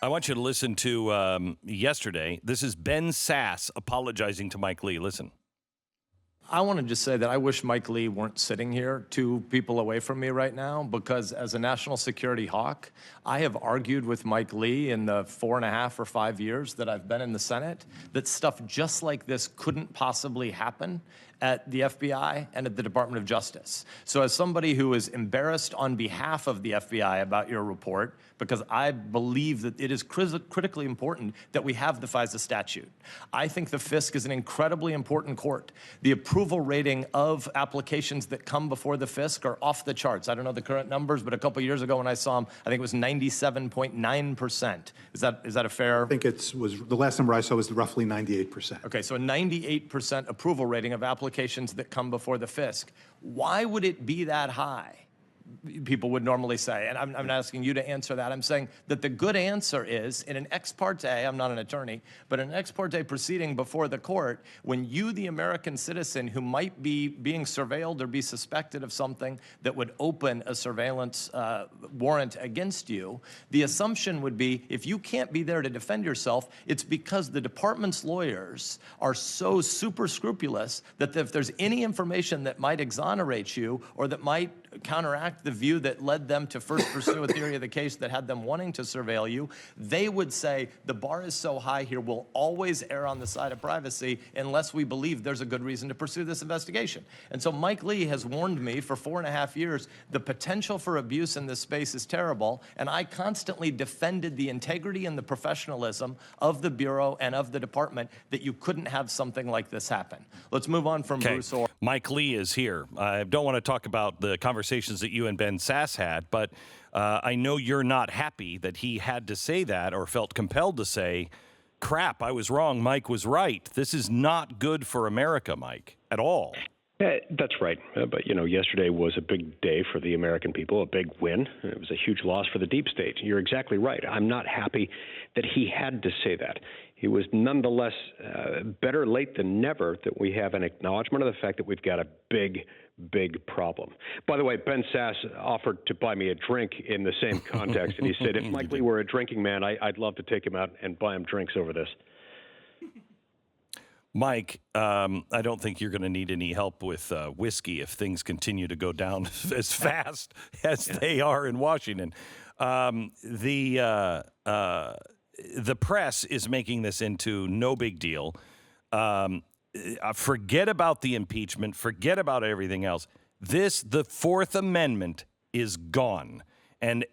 I want you to listen to yesterday. This is Ben Sasse apologizing to Mike Lee. Listen. I want to just say that I wish Mike Lee weren't sitting here 2 people away from me right now, because as a national security hawk, I have argued with Mike Lee in the 4.5 or 5 years that I've been in the Senate that stuff just like this couldn't possibly happen at the FBI and at the Department of Justice. So as somebody who is embarrassed on behalf of the FBI about your report, because I believe that it is critically important that we have the FISA statute. I think the FISC is an incredibly important court. The approval rating of applications that come before the FISC are off the charts. I don't know the current numbers, but a couple years ago when I saw them, I think it was 97.9%. Is that a fair? I think was the last number I saw was roughly 98%. Okay, so a 98% approval rating of applications that come before the FISC. Why would it be that high? People would normally say, and I'm not asking you to answer that. I'm saying that the good answer is, in an ex parte, I'm not an attorney, but in an ex parte proceeding before the court, when you, the American citizen who might be being surveilled or be suspected of something that would open a surveillance warrant against you, the assumption would be, if you can't be there to defend yourself, it's because the department's lawyers are so super scrupulous that if there's any information that might exonerate you or that might counteract the view that led them to first pursue a theory of the case that had them wanting to surveil you, they would say the bar is so high here, we'll always err on the side of privacy unless we believe there's a good reason to pursue this investigation. And so Mike Lee has warned me for 4.5 years, the potential for abuse in this space is terrible, and I constantly defended the integrity and the professionalism of the Bureau and of the department that you couldn't have something like this happen. Let's move on from Bruce Orr. Mike Lee is here. I don't want to talk about the conversations that you and Ben Sasse had, but I know you're not happy that he had to say that or felt compelled to say, crap, I was wrong, Mike was right. This is not good for America, Mike, at all. That's right. But, yesterday was a big day for the American people, a big win. It was a huge loss for the deep state. You're exactly right. I'm not happy that he had to say that. He was nonetheless better late than never that we have an acknowledgement of the fact that we've got a big problem. By the way, Ben Sasse offered to buy me a drink in the same context, and he said, if Mike Lee were a drinking man, I'd love to take him out and buy him drinks over this. Mike, I don't think you're going to need any help with whiskey if things continue to go down as fast as they are in Washington. The press is making this into no big deal. Forget about the impeachment. Forget about everything else. The Fourth Amendment is gone. And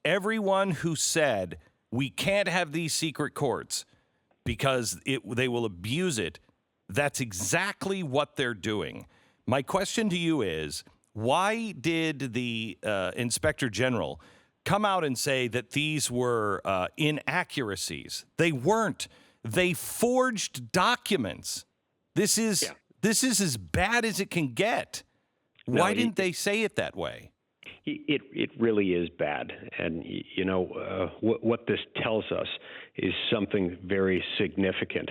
everyone who said we can't have these secret courts because they will abuse it, that's exactly what they're doing. My question to you is, why did the Inspector General come out and say that these were inaccuracies? They weren't. They forged documents. This is as bad as it can get. Why didn't they say it that way? It really is bad. And, what this tells us is something very significant.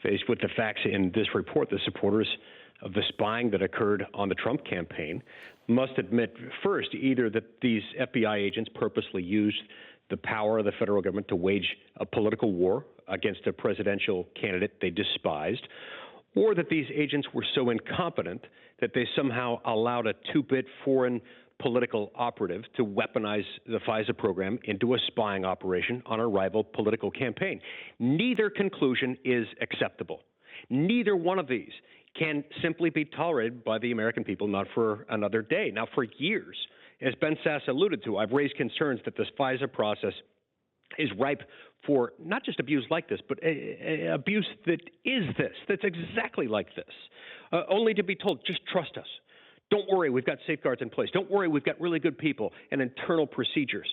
Faced with the facts in this report, the supporters of the spying that occurred on the Trump campaign must admit first either that these FBI agents purposely used the power of the federal government to wage a political war against a presidential candidate they despised, or that these agents were so incompetent that they somehow allowed a two-bit foreign political operative to weaponize the FISA program into a spying operation on a rival political campaign. Neither conclusion is acceptable. Neither one of these can simply be tolerated by the American people, not for another day. Now, for years, as Ben Sasse alluded to, I've raised concerns that this FISA process is ripe for not just abuse like this, but abuse that is this, that's exactly like this, only to be told, just trust us. Don't worry, we've got safeguards in place. Don't worry, we've got really good people and internal procedures.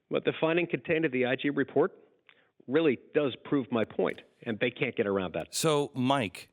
But the finding contained in the IG report really does prove my point, and they can't get around that. So, Mike,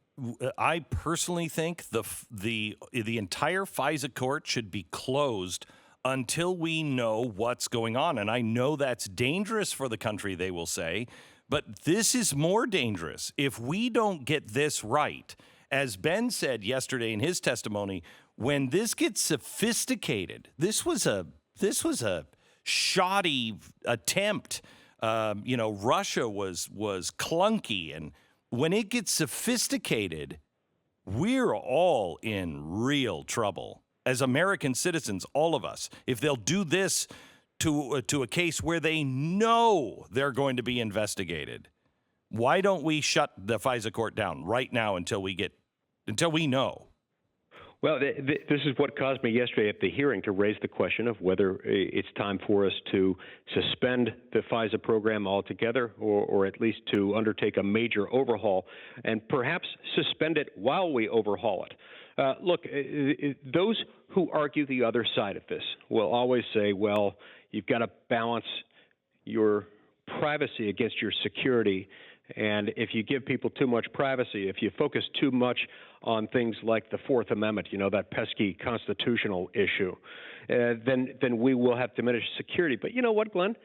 I personally think the entire FISA court should be closed until we know what's going on. And I know that's dangerous for the country, they will say, but this is more dangerous. If we don't get this right, as Ben said yesterday in his testimony, when this gets sophisticated, this was a shoddy attempt Russia was clunky, and when it gets sophisticated, we're all in real trouble as American citizens, all of us. If they'll do this to a case where they know they're going to be investigated, why don't we shut the FISA court down right now until we know? Well, this is what caused me yesterday at the hearing to raise the question of whether it's time for us to suspend the FISA program altogether, or at least to undertake a major overhaul, and perhaps suspend it while we overhaul it. Look, those who argue the other side of this will always say, well, you've got to balance your privacy against your security. And if you give people too much privacy, if you focus too much on things like the Fourth Amendment, that pesky constitutional issue, then we will have diminished security. But you know what, Glenn?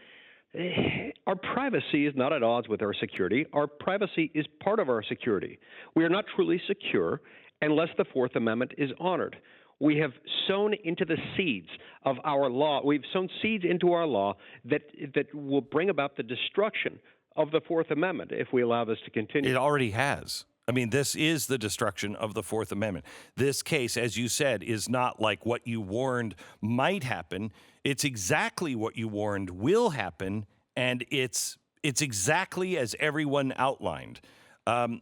Our privacy is not at odds with our security. Our privacy is part of our security. We are not truly secure unless the Fourth Amendment is honored. We have sown into the seeds of our law. We've sown seeds into our law that will bring about the destruction of the Fourth Amendment if we allow this to continue. It already has. I mean, this is the destruction of the Fourth Amendment. This case, as you said, is not like what you warned might happen. It's exactly what you warned will happen, and it's exactly as everyone outlined. And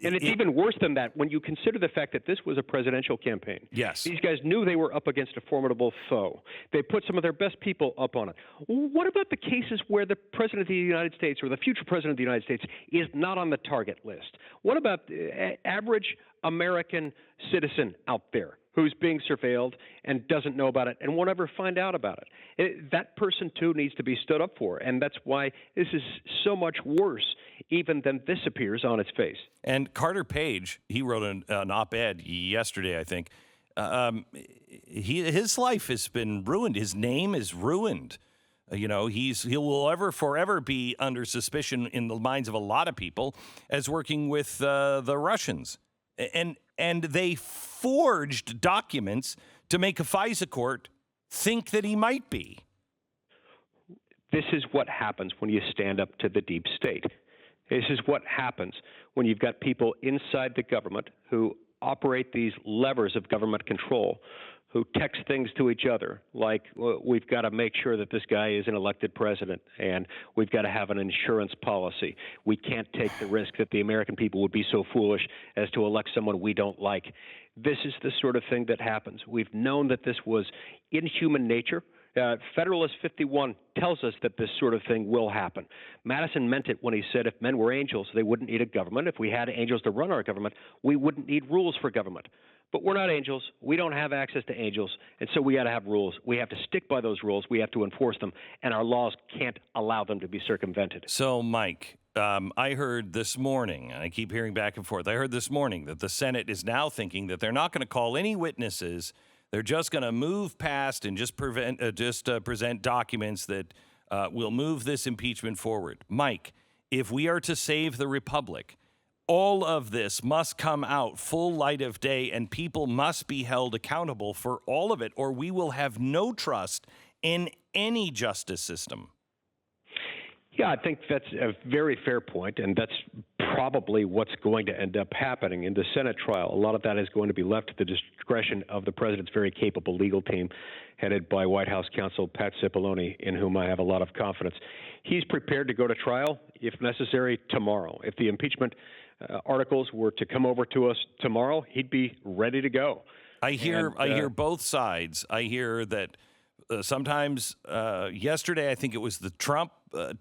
it's even worse than that when you consider the fact that this was a presidential campaign. Yes. These guys knew they were up against a formidable foe. They put some of their best people up on it. What about the cases where the president of the United States or the future president of the United States is not on the target list? What about the average American citizen out there who's being surveilled and doesn't know about it and won't ever find out about it? That person, too, needs to be stood up for, and that's why this is so much worse even than this appears on its face. And Carter Page, he wrote an op-ed yesterday, I think. His life has been ruined. His name is ruined. He will forever be under suspicion in the minds of a lot of people as working with the Russians. And they forged documents to make a FISA court think that he might be. This is what happens when you stand up to the deep state. This is what happens when you've got people inside the government who operate these levers of government control, who text things to each other like, well, we've got to make sure that this guy is an elected president, and we've got to have an insurance policy. We can't take the risk that the American people would be so foolish as to elect someone we don't like. This is the sort of thing that happens. We've known that this was in human nature. Federalist 51 tells us that this sort of thing will happen. Madison meant it when he said if men were angels, they wouldn't need a government. If we had angels to run our government, we wouldn't need rules for government. But we're not angels. We don't have access to angels, and so we got to have rules. We have to stick by those rules. We have to enforce them, and our laws can't allow them to be circumvented. So, Mike, I heard this morning, and I keep hearing back and forth, I heard this morning that the Senate is now thinking that they're not going to call any witnesses. They're just going to move past and just present documents that will move this impeachment forward. Mike, if we are to save the republic, all of this must come out full light of day, and people must be held accountable for all of it, or we will have no trust in any justice system. Yeah, I think that's a very fair point, and that's probably what's going to end up happening in the Senate trial. A lot of that is going to be left to the discretion of the president's very capable legal team, headed by White House counsel Pat Cipollone, in whom I have a lot of confidence. He's prepared to go to trial, if necessary, tomorrow. If the impeachment articles were to come over to us tomorrow, he'd be ready to go. I hear both sides. I hear that sometimes yesterday, I think it was the Trump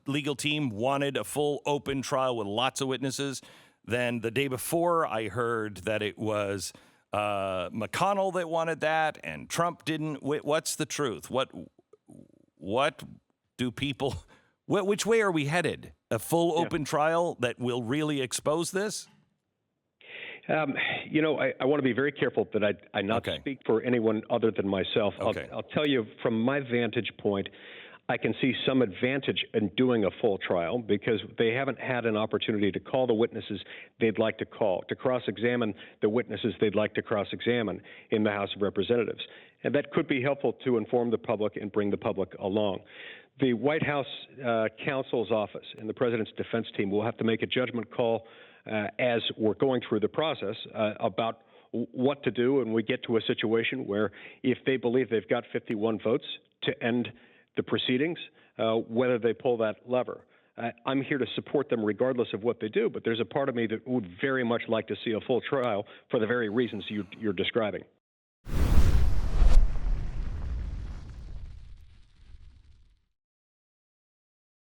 legal team wanted a full open trial with lots of witnesses. Then the day before, I heard that it was McConnell that wanted that, and Trump didn't. What's the truth? What do people? Which way are we headed? A full open trial that will really expose this? I want to be very careful that I not speak for anyone other than myself. Okay. I'll tell you from my vantage point, I can see some advantage in doing a full trial because they haven't had an opportunity to call the witnesses they'd like to call, to cross-examine the witnesses they'd like to cross-examine in the House of Representatives. And that could be helpful to inform the public and bring the public along. The White House counsel's office and the president's defense team will have to make a judgment call as we're going through the process about what to do, and we get to a situation where if they believe they've got 51 votes to end the proceedings, whether they pull that lever. I'm here to support them regardless of what they do, but there's a part of me that would very much like to see a full trial for the very reasons you're describing.